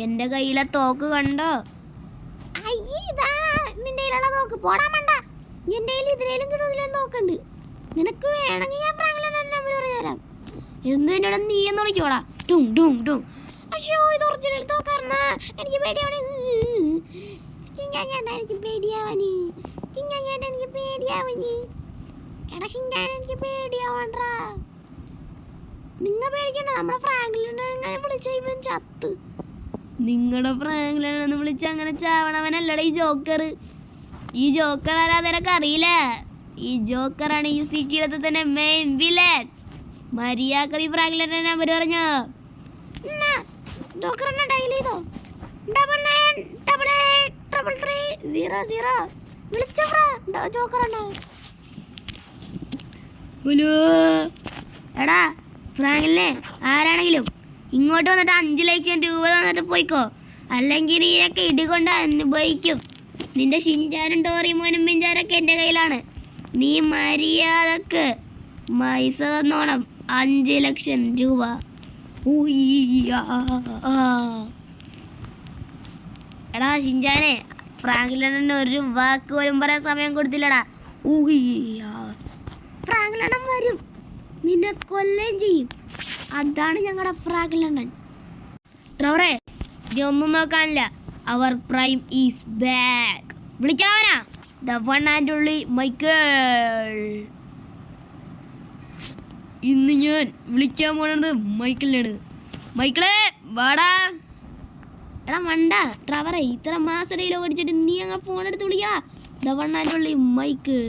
എന്റെ കയ്യിലെ തോക്ക് കണ്ടോ? നിന്റെ കയ്യിലുള്ള തോക്ക് പോടാൻ വേണ്ട. എന്റെ കയ്യിൽ ഇതിനേലും കിട്ടുന്നില്ലെന്ന് നോക്കണ്ട്. നിനക്ക് വേണമെങ്കിൽ ഞാൻ ഫ്രാങ്ക്ലിൻ നമ്പർ പറഞ്ഞുതരാം. എന്നോട് നീ എന്ന് വിളിക്കോടാ. ഡും ഡും ഡും. അയ്യോ, ഇത് ഒറിജിനൽ തോക്കാർന്നാ. എനിക്ക് പേടിയാവണേ. എനിക്ക് പേടിയാവാന്. എനിക്ക് പേടിയാവാന്. എടാ ഷിൻചാൻ, എനിക്ക് പേടിയാവണ്ടാ. നിങ്ങൾ പേടിക്കണ്ട. നമ്മുടെ ഫ്രാങ്ക്ലിനെ എങ്ങനെ വിളിച്ച ഇവൻ ചത്ത്. നിങ്ങളുടെ ഫ്രാങ്ക്ലിനെ വിളിച്ച അങ്ങനെ ചാവണവനല്ലടാ ഈ ജോക്കർ. ഈ ജോക്കർ ആരാ നിനക്ക് അറിയില്ല? ഈ ജോക്കറാണ് ഈ സിറ്റിയിലത്തെ തന്നെ മെയിൻ വില്ലൻ. മര്യാദ ഫ്രാങ്ക്ലിനെ നമ്പർ പറഞ്ഞോ. ജോക്കറിനെ ഡയൽ ചെയ്തോ. 99883300 വിളിച്ചോ ജോക്കറാണ്. ഹലോ എടാ ഫ്രാങ്ക്ലിനെ, ആരാണെങ്കിലും ഇങ്ങോട്ട് വന്നിട്ട് 5 ലക്ഷം രൂപ തന്നിട്ട് പോയിക്കോ. അല്ലെങ്കിൽ നീയൊക്കെ ഇടികൊണ്ട് അനുഭവിക്കും. നിന്റെ ഷിൻചാനും ഡോറിമോനും മിഞ്ചാനൊക്കെ എൻ്റെ കയ്യിലാണ്. നീ മര്യാദക്ക് പൈസ തന്നോണം. 5 ലക്ഷം രൂപ. എടാ ഷിൻചാനെ, ഫ്രാങ്ക്ലിനെ ഒരു വാക്ക് പോലും പറയാൻ സമയം കൊടുത്തില്ലടാ. ഫ്രാങ്ക്ലിൻ വരും, നിന്നെ കൊല്ലുകയും ചെയ്യും. അതാണ് ഞങ്ങളുടെ ഫ്രാങ്ക്ലിൻ. ട്രെവറെ, ഇനി ഒന്നും നോക്കാനില്ല. Our prime is back. വിളിക്കണവനാ, the one and only Michael. ഇന്ന് ഞാൻ വിളിക്കാൻ പോണത് മൈക്കിളിനാണ്. മൈക്കിളെ വാടാ. എടാ മണ്ട ട്രെവറെ, ഇത്ര മാസടയിലോ ഓടിച്ചിട്ട് നീ ഞങ്ങൾ ഫോൺ എടുത്ത് വിളിക്കാ. The one and only Michael.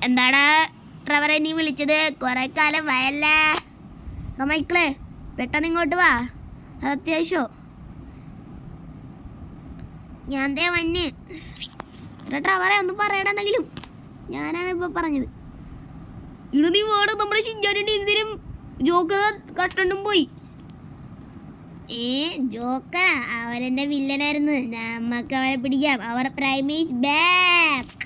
എന്താടാ ട്രെവറെ നീ വിളിച്ചത്? കുറെ കാലം വയല്ല. മൈക്കിളെ പെട്ടെന്ന് ഇങ്ങോട്ട് വാ, അത് അത്യാവശ്യമോ. ഞാൻ ദേ വന്ന്. ട്രെവറെ ഒന്നും പറയണെന്നെങ്കിലും ഞാനാണ് ഇപ്പൊ പറഞ്ഞത്. ഇത് നീ വേണം. നമ്മുടെ ഷിൻചാനും ടീംസിനും ജോക്കർ കഷ്ടണ്ടും പോയി. ജോക്കറാ? അവരെന്റെ വില്ലനായിരുന്നു. നമുക്ക് അവരെ പിടിക്കാം. അവർ പ്രൈം ഈസ് ബാക്ക്.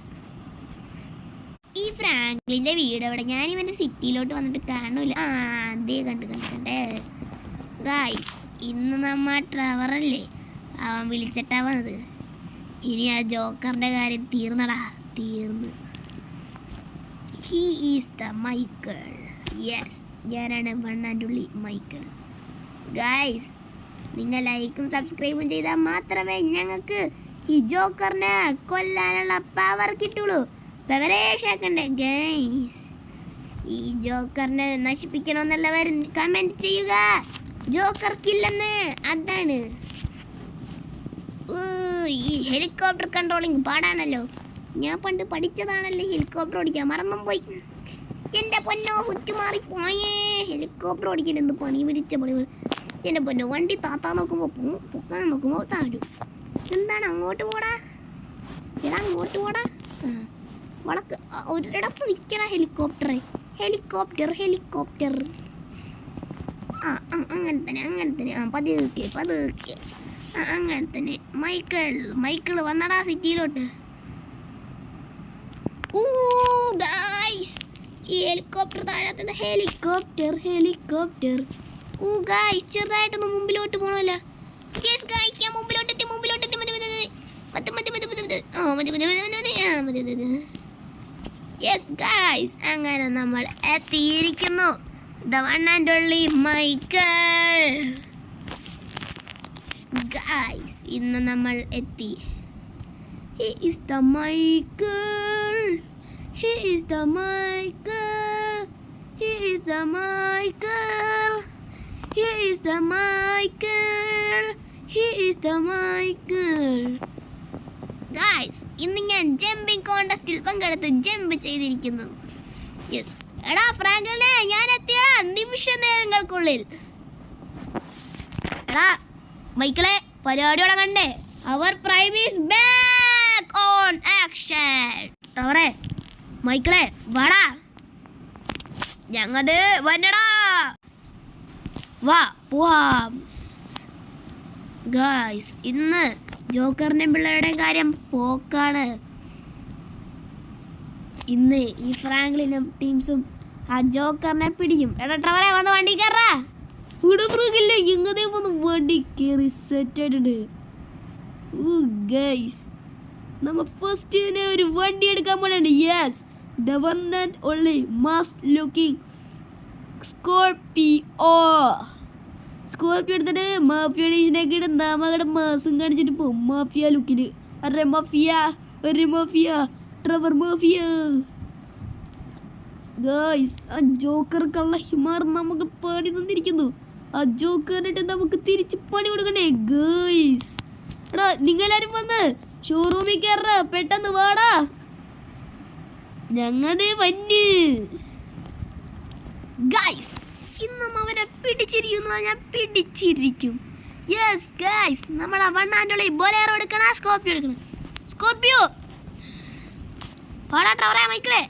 ഈ ഫ്രാങ്ക്ലിന്റെ വീട് എവിടെ? ഞാൻ ഇവന്റെ സിറ്റിയിലോട്ട് വന്നിട്ട് കാണൂല. അതേ കണ്ടേ ഗായ്സ്. ഇന്ന് നമ്മ ട്രെവറല്ലേ അവൻ വിളിച്ചിട്ടാ വന്നത്. ഇനി ആ ജോക്കറിന്റെ കാര്യം തീർന്നടാ, തീർന്ന്. He is the Michael. Yes, ഞാനാണ് one and only Michael. Guys, നിങ്ങൾ ലൈക്കും സബ്സ്ക്രൈബും ചെയ്താൽ മാത്രമേ ഞങ്ങൾക്ക് ഈ ജോക്കറിനെ കൊല്ലാനുള്ള പവർ കിട്ടുള്ളൂ. പവറേഷാക്കണ്ടേ ഗൈസ്? ഈ ജോക്കറിനെ നശിപ്പിക്കണമെന്നുള്ളവർ കമൻറ്റ് ചെയ്യുക. ജോക്കർക്കില്ലെന്ന്. അതാണ്. ഈ ഹെലികോപ്റ്റർ കൺട്രോളിങ് പാടാണല്ലോ. ഞാൻ പണ്ട് പഠിച്ചതാണല്ലോ ഹെലികോപ്റ്റർ ഓടിക്കാൻ. മറന്നും പോയി. എൻ്റെ പൊന്നോ, മാറിപ്പോയേ. ഹെലികോപ്റ്റർ ഓടിക്കാൻ എന്ത് പണി പിടിച്ച പണി. എൻ്റെ പൊന്നോ, വണ്ടി താത്താൻ നോക്കുമ്പോൾ പൊക്കാൻ നോക്കുമ്പോൾ താഴും. എന്താണ്? അങ്ങോട്ട് പോടാ. എടാ അങ്ങോട്ട് പോടാ. വളക്ക് ഒരിടത്ത് നിൽക്കണ ഹെലികോപ്റ്ററെ. ഹെലികോപ്റ്റർ അങ്ങനെ തന്നെ. പതുക്കെ അങ്ങനെ തന്നെ. മൈക്കിൾ വന്നടാ സിറ്റിയിലോട്ട്. ഗായ്സ്, ഈ ഹെലികോപ്റ്റർ താഴത്തുന്ന ഹെലികോപ്റ്റർ. ഗായ്സ്, ചെറുതായിട്ടൊന്ന് മുമ്പിലോട്ട് പോണല്ലോ. ഞാൻ മുമ്പിലോട്ടെത്തി. യെസ് ഗായ്സ്, അങ്ങനെ നമ്മൾ എത്തിയിരിക്കുന്നു. The one and only Michael. Guys, ഇന്ന് നമ്മൾ എത്തി. He is the Michael. He is the Michael. He is the Michael. He is the Michael. He is the Michael. Guys, ഇന്ന് ഞാൻ ജമ്പിംഗ് കോൺടെസ്റ്റിൽ പങ്കെടുത്ത് ജമ്പ് ചെയ്തിരിക്കുന്നു. യെസ്. എടാ ഫ്രാങ്ക്ലിനെ, ഞാൻ എത്തിയ നിമിഷ നേരങ്ങൾക്കുള്ളിൽ. എടാ മൈക്കിളെ, പരിപാടി തുടങ്ങണ്ടേ? Our prime is back on action. ട്രെവറെ, മൈക്കിളെ വാടാ. ഞങ്ങത് വന്നടാ. വാ പോവാം. ഗായ്സ്, ഇന്ന് ജോക്കറിന്റെ പിള്ളേരുടെ കാര്യം പോക്കാണ്. ഇന്ന് ഈ ഫ്രാങ്ക്ലിനും ടീംസും ആ ജോക്കറിനെ പിടിക്കും. എടാ ട്രവറെ വന്ന് വണ്ടി കയറാ. ഇവിടെ ഫ്രൂഗില്ലേ ഇങ്ങനെ വന്ന് വണ്ടി കയറി സെറ്റ് ആയിട്ടുണ്ട്. ഗൈസ് നമ്മ ഫസ്റ്റ് തന്നെ ഒരു വണ്ടി എടുക്കാൻ പോലുണ്ട്. Yes, the one and only mass looking Scorpio എടുത്തിട്ട് മാഫിയ ഡീഷനൊക്കെ ഇട്ട് നമ്മളുടെ മാസം കാണിച്ചിട്ട് പോകും. മാഫിയ ലുക്കിന്. അരെ മാഫിയ ട്രവർ മാഫിയ. ഗൈസ് ആ ജോക്കർ കള്ള ഹിമാർ നമുക്ക് പണി തന്നിരിക്കുന്നു. ആ ജോക്കറിനിട്ട് നമുക്ക് തിരിച്ച് പണി കൊടുക്കണ്ടേ ഗൈസ്. എടാ നിങ്ങളാരും വന്ന് ഷോറൂമിൽ കയറ, പെട്ടെന്ന് വാടാ. ഞങ്ങള് വന്ന് ഗൈസ് ഇന്നും അവനെ പിടിച്ചിരിക്കുന്നു. ഞാൻ പിടിച്ചിരിക്കും. യെസ് ഗൈസ് നമ്മളെ വണ്ണാൻ്റെ ബൊലേറോ എടുക്കണം. സ്കോർപ്പിയോ പാടാ ട്രവറെ മൈക്കിളെ.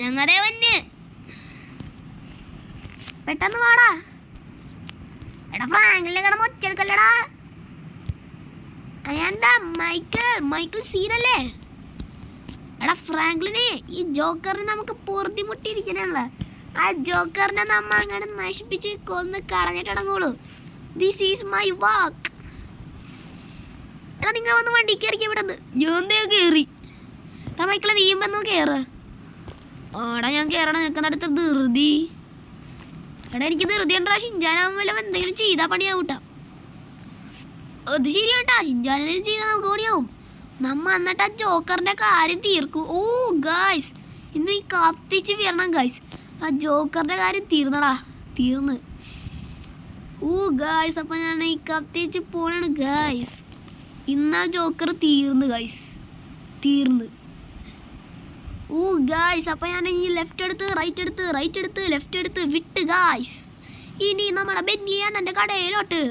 ഞങ്ങളെ വന്ന് പെട്ടെന്ന് വാടാ. എടാ ഫ്രാങ്കിലെ കിടന്ന് ഒച്ചെടുക്കല്ലടാ. എന്താ മൈക്കിൾ സീനല്ലേ? എടാ ഫ്രാങ്ക്ലിനെ ഈ ജോക്കറിനെ നമുക്ക് പൊറുതിമുട്ടിയിരിക്കാനുള്ള. ആ ജോക്കറിനെ നമ്മ അങ്ങനെ നശിപ്പിച്ച് കൊന്ന് കളഞ്ഞിട്ടടങ്ങുള്ളൂ. ദിസ് ഈസ് മൈ വാക്ക്. എടാ നിങ്ങൾ വന്ന് വണ്ടി കയറിക്കാൻ വിടുന്നത്. ഞാൻ കയറി. എടാ മൈക്കിളെ നീമ്പെന്നോ കയറ്. ഓടാ ഞാൻ കയറണം. നിൽക്കുന്നിടത്ത് ധൃതി. എടാ എനിക്ക് ധൃതി ഉണ്ടാ. ഷിൻജാനാവുമ്പോൾ എന്തെങ്കിലും ചെയ്താൽ പണിയാവൂട്ടാ. അത് ശരിയാട്ടാ. ഷിൻജാനെന്തെങ്കിലും ചെയ്താൽ നമുക്ക് പണിയാവും. നമ്മ എന്നിട്ട് ആ ജോക്കറിന്റെ കാര്യം തീർക്കും. ഓ ഗായ്സ് ഇന്ന് ഈ കത്തിച്ച് വരണം ഗായ്സ്. ആ ജോക്കറിന്റെ കാര്യം തീർന്ന്. ഓ ഗായ്സ് അപ്പം ഞാൻ ഈ കത്തിച്ച് പോണാണ് ഗായ്സ്. ഇന്ന് ആ ജോക്കർ തീർന്ന്. ഓ ഗായ്സ് അപ്പം ഞാൻ ഈ ലെഫ്റ്റ് എടുത്ത് റൈറ്റ് എടുത്ത് ലെഫ്റ്റ് എടുത്ത് വിട്ട് ഗായ്സ്. ഇനി നമ്മുടെ ബെന്നിയാണ് എൻ്റെ കടയിലോട്ട്.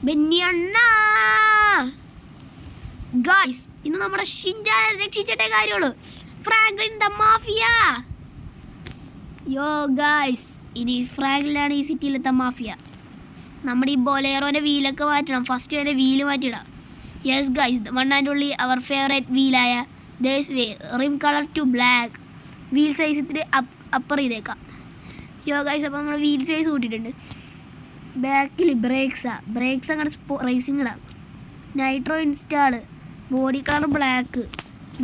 ബെന്നിയണ്ണ ഗായ്സ് ഇന്ന് നമ്മുടെ ഷിൻജാനെ രക്ഷിച്ചിട്ടേ കാര്യമുള്ളൂ. Franklin the mafia. യോ ഗായ്സ് ഇനി ഫ്രാങ്ക്ലിനാണ് ഈ സിറ്റിയിലത്തെ മാഫിയ. നമ്മുടെ ഈ ബൊലേറോൻ്റെ വീലൊക്കെ മാറ്റണം. ഫസ്റ്റ് അതിൻ്റെ വീല് മാറ്റിയിടാം. Yes guys one and only our favourite വീലായ ദേസ് വേ rim colour to black. Wheel size ഇത്തിരി അപ്പർ ചെയ്തേക്കാം. യോ ഗായ്സ് അപ്പോൾ നമ്മൾ വീൽ സൈസ് കൂട്ടിയിട്ടുണ്ട്. ബാക്കിൽ ബ്രേക്സ് അങ്ങനെ റേസിംഗ് ഇടാം. Nitro install. Body colour black.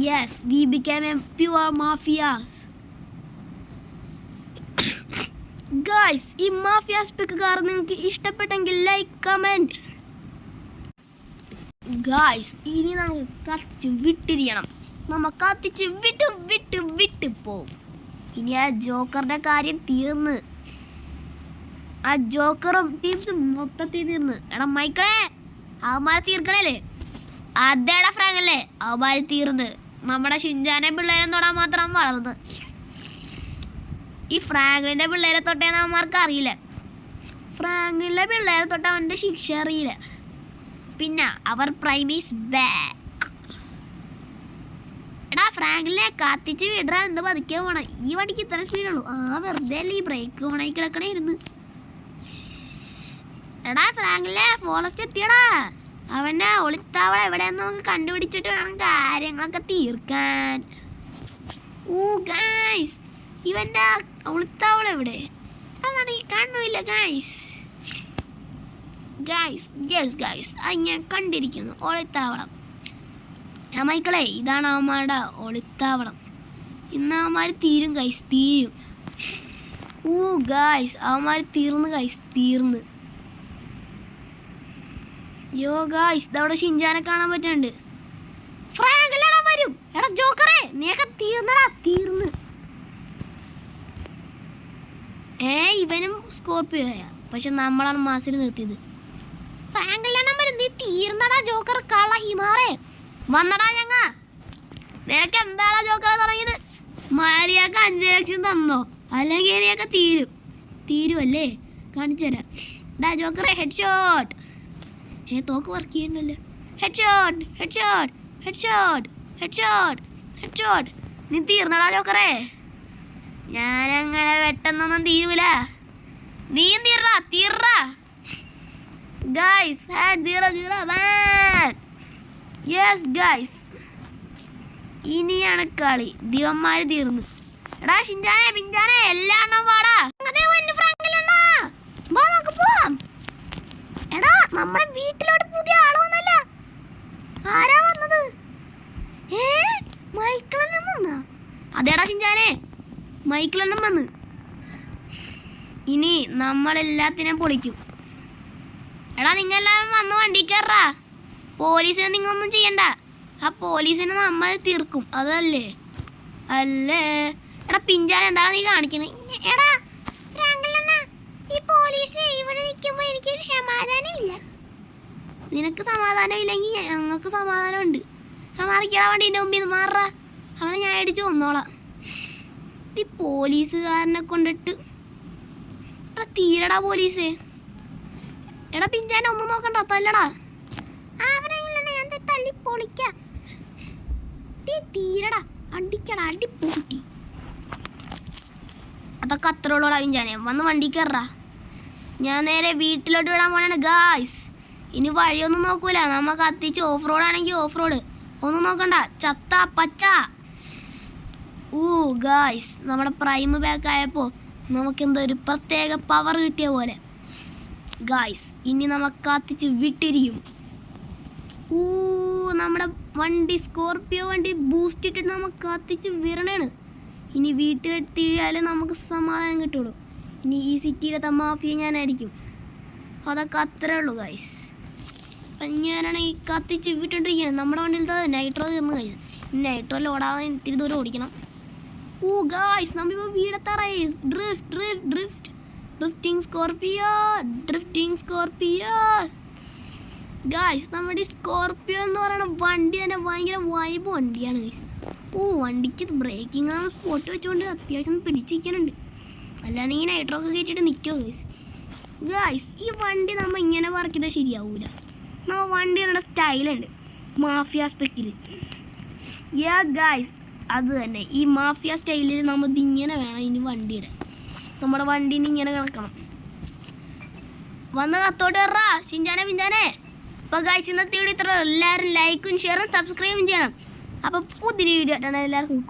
Yes we become a pure mafias. Guys ഈ മാഫിയാസ് പിക്ക് കാർ നിങ്ങൾക്ക് ഇഷ്ടപ്പെട്ടെങ്കിൽ ലൈക്ക് കമൻറ്റ്. ഗായ്സ് ഇനി നമുക്ക് കത്തിച്ച് വിട്ടിരിക്കണം. നമ്മൾ കത്തിച്ച് വിട്ട് പോവും. ഇനി ആ ജോക്കറിൻ്റെ കാര്യം തീർന്ന്. ആ ജോക്കറും ടീംസും മൊത്തത്തിൽ തീർന്ന്. എടാ മൈക്കിളെ അവന്മാരെ തീർക്കണല്ലേ? അതേടാ ഫ്രാങ്കല്ലേ അവന്മാര് തീർന്ന്. നമ്മുടെ ഷിൻജാനെ പിള്ളേരെ തൊടാൻ മാത്രം വളർന്ന്. ഈ ഫ്രാങ്ക്ലിൻ്റെ പിള്ളേരെ തൊട്ടേന്ന് അവന്മാർക്ക് അറിയില്ല. ഫ്രാങ്ക്ലിൻ്റെ പിള്ളേരെ തൊട്ട് അവൻ്റെ ശിക്ഷ അറിയില്ല. പിന്നെ അവർ പ്രൈമീസ് ബാക്ക്. എടാ ഫ്രാങ്ക്ലിനെ കത്തിച്ച് വിടാൻ എന്ത് പതുക്കെ പോണം. ഈ വണ്ടിക്ക് ഇത്ര സ്പീഡുള്ളൂ. വെറുതെ അല്ലേ ഈ ബ്രേക്ക് ഓണായി കിടക്കണേ ഇരുന്ന്. എടാ ഫ്രാങ്ക്ലിനെ ഫോറസ്റ്റ് എത്തിയടാ. അവൻ്റെ ഒളിത്താവള എവിടെയാന്ന് നമുക്ക് കണ്ടുപിടിച്ചിട്ട് വേണം കാര്യങ്ങളൊക്കെ തീർക്കാൻ. ഓ ഗൈസ് ഇവൻ്റെ ഒളിത്താവള എവിടെ? അതാണ് ഈ കാണുന്നില്ല ഗൈസ്. യെസ് ഗൈസ് അത് ഞാൻ കണ്ടിരിക്കുന്നു. ഒളിത്താവളം. എടാ മൈക്കിളെ ഇതാണ് അവന്മാരുടെ ഒളിത്താവളം. ഇന്ന് അവന്മാർ തീരും ഗൈസ്. ഓ ഗൈസ് അവന്മാർ തീർന്ന്. യോ ഗായ്സ് ഇതവിടെ ഷിൻജാനെ കാണാൻ പറ്റുന്നുണ്ട്. ഫ്രാങ്ക്ലിൻ വരും. എടാ ജോക്കറെ നീയൊക്കെ തീർന്ന്. ഇവനും സ്കോർപ്പിയോയാ. പക്ഷെ നമ്മളാണ് മാസിൽ നിർത്തിയത്. ഫ്രാങ്ക്ലിൻ വരും. നീ തീർന്നടാ ജോക്കർ കള്ള ഹിമാറേ. വന്നടാ നിനക്ക് എന്താടാ ജോക്കറെ തുടങ്ങിയത്? മാരിയാക്ക് 5 ലക്ഷം തന്നോ? അല്ലെങ്കിൽ നീയൊക്കെ തീരുമല്ലേ? കാണിച്ചു തരാം. ഡാ ജോക്കറെ ഹെഡ് ഷോട്ട്. തോക്ക് വർക്ക് ചെയ്യണ്ടല്ലോ. Head shot. നീ തീർന്നടാ ജോക്കറേ. ഞാനങ്ങനെ പെട്ടെന്നൊന്നും തീരൂല. നീയും തീർറാ. ഗൈസ് 0-0-1. യെസ് ഗൈസ് ഇനിയാണ് കളി. ദിവന്മാര് തീർന്നു. എടാ ഷിൻചാനെ പിഞ്ചാനെ എല്ലാം എണ്ണം വാടാ. അതേ വന്നു ഫ്രാങ്കിലെണ്ണ. വാ നമുക്ക് പോവാം. എടാ നമ്മുടെ വീട്ടിലോട്ട് പുതിയ ആള് വന്നല്ല. ആരാ വന്നത്? മൈക്കിളെണ്ണം വന്നാ? അതേടാ ഷിൻചാനെ മൈക്കിളെണ്ണം വന്ന്. ഇനി നമ്മളെല്ലാത്തിനും പൊളിക്കും. എടാ നിങ്ങളെല്ലാവരും വന്ന് വണ്ടി കയറാ. പോലീസിനെ നിങ്ങളൊന്നും ചെയ്യണ്ട. ആ പോലീസിനെ നമ്മൾ തീർക്കും. അതല്ലേ അല്ലേ? എടാ പിഞ്ചാൻ എന്താണ് നീ കാണിക്കണേ? എടാ ഈ പോലീസ് ഇവിടെ നിൽക്കുമ്പോൾ എനിക്കൊരു സമാധാനമില്ല. നിനക്ക് സമാധാനമില്ലെങ്കിൽ ഞങ്ങൾക്ക് സമാധാനമുണ്ട്. മാറിക്കടാ വണ്ടീൻ്റെ മുമ്പിൽ നിന്ന് മാറാ. അവനെ ഞാൻ അടിച്ചു കൊന്നോളാം. ഈ പോലീസുകാരനെ കൊണ്ടിട്ട് എടാ തീരടാ പോലീസ്. എടാ പിഞ്ചാനെ ഒന്നും നോക്കണ്ട തല്ലടാ. ഞാൻ തല്ലി പൊളിക്കാം. തീരടാ അടിക്കടാ അടിപ്പൊട്ടി. അതൊക്കെ അത്ര ഉള്ളൂടാ പിഞ്ചാനെ. വന്ന് വണ്ടി കയറാ. ഞാൻ നേരെ വീട്ടിലോട്ട് വിടാൻ പോണാണ് ഗായ്സ്. ഇനി വഴിയൊന്നും നോക്കൂല. നമ്മ കത്തിച്ച് ഓഫ് റോഡ് ആണെങ്കിൽ ഓഫ് റോഡ് ഒന്നും നോക്കണ്ട. ചത്ത പച്ച. ഗായ്സ് നമ്മുടെ പ്രൈം ബാക്ക് ആയപ്പോൾ നമുക്കെന്തോ ഒരു പ്രത്യേക പവർ കിട്ടിയ പോലെ. ഗായ്സ് ഇനി നമുക്ക് കത്തിച്ച് വിട്ടിരിക്കും. നമ്മുടെ വണ്ടി സ്കോർപ്പിയോ വണ്ടി ബൂസ്റ്റ് ഇട്ടിട്ട് നമുക്ക് കത്തിച്ച് വിരണേണ്. ഇനി വീട്ടിലെത്തിയാൽ നമുക്ക് സമാധാനം കിട്ടുള്ളൂ. ഇനി ഈ സിറ്റിയിലത്തെ മാഫിയ ഞാനായിരിക്കും. അതൊക്കെ അത്രേ ഉള്ളൂ ഗായ്സ്. അപ്പം ഞാനാണെങ്കിൽ കത്തിച്ച് വിട്ടിട്ടിരിക്കുകയാണ്. നമ്മുടെ വണ്ടിയിലത്തെ നൈട്രോ തീർന്നു കഴിഞ്ഞു. നൈട്രോ ലോഡാവാൻ ഇത്തിരി ദൂരം ഓടിക്കണം. ഗായ്സ് നമ്മളിപ്പോൾ വീടെത്താറായി. Drifting Scorpio guys. നമ്മുടെ ഈ സ്കോർപ്പിയോ എന്ന് പറയുന്ന വണ്ടി തന്നെ ഭയങ്കര വൈബ് വണ്ടിയാണ് ഗായ്സ്. വണ്ടിക്ക് ബ്രേക്കിംഗ് ആണ് സ്പോട്ട് വെച്ചുകൊണ്ട് അത്യാവശ്യം പിടിച്ചിരിക്കാനുണ്ട്. അല്ലാതെ ഈ നൈട്രോ ഒക്കെ കയറ്റിയിട്ട് നിൽക്കുമോ ഗായ്സ്? ഈ വണ്ടി നമ്മൾ ഇങ്ങനെ വർക്ക് ചെയ്താൽ ശരിയാവൂല. നമ്മൾ വണ്ടിയുടെ സ്റ്റൈലുണ്ട് മാഫിയ സ്പെക്കിൽ. ഗായ്സ് അത് തന്നെ ഈ മാഫിയ സ്റ്റൈലിൽ നമ്മൾ ഇങ്ങനെ വേണം ഇനി വണ്ടിയുടെ. നമ്മുടെ വണ്ടീനെ ഇങ്ങനെ കിടക്കണം. വന്ന് കത്തോട്ട് കയറാ ഷിൻചാനെ പിഞ്ചാനെ. അപ്പോൾ ഗായ്സ് ഇന്നത്തെ വീഡിയോ ഇത്ര. എല്ലാവരും ലൈക്കും ഷെയറും സബ്സ്ക്രൈബും ചെയ്യണം. അപ്പോൾ പുതിയ വീഡിയോ ആയിട്ടാണ് എല്ലാവർക്കും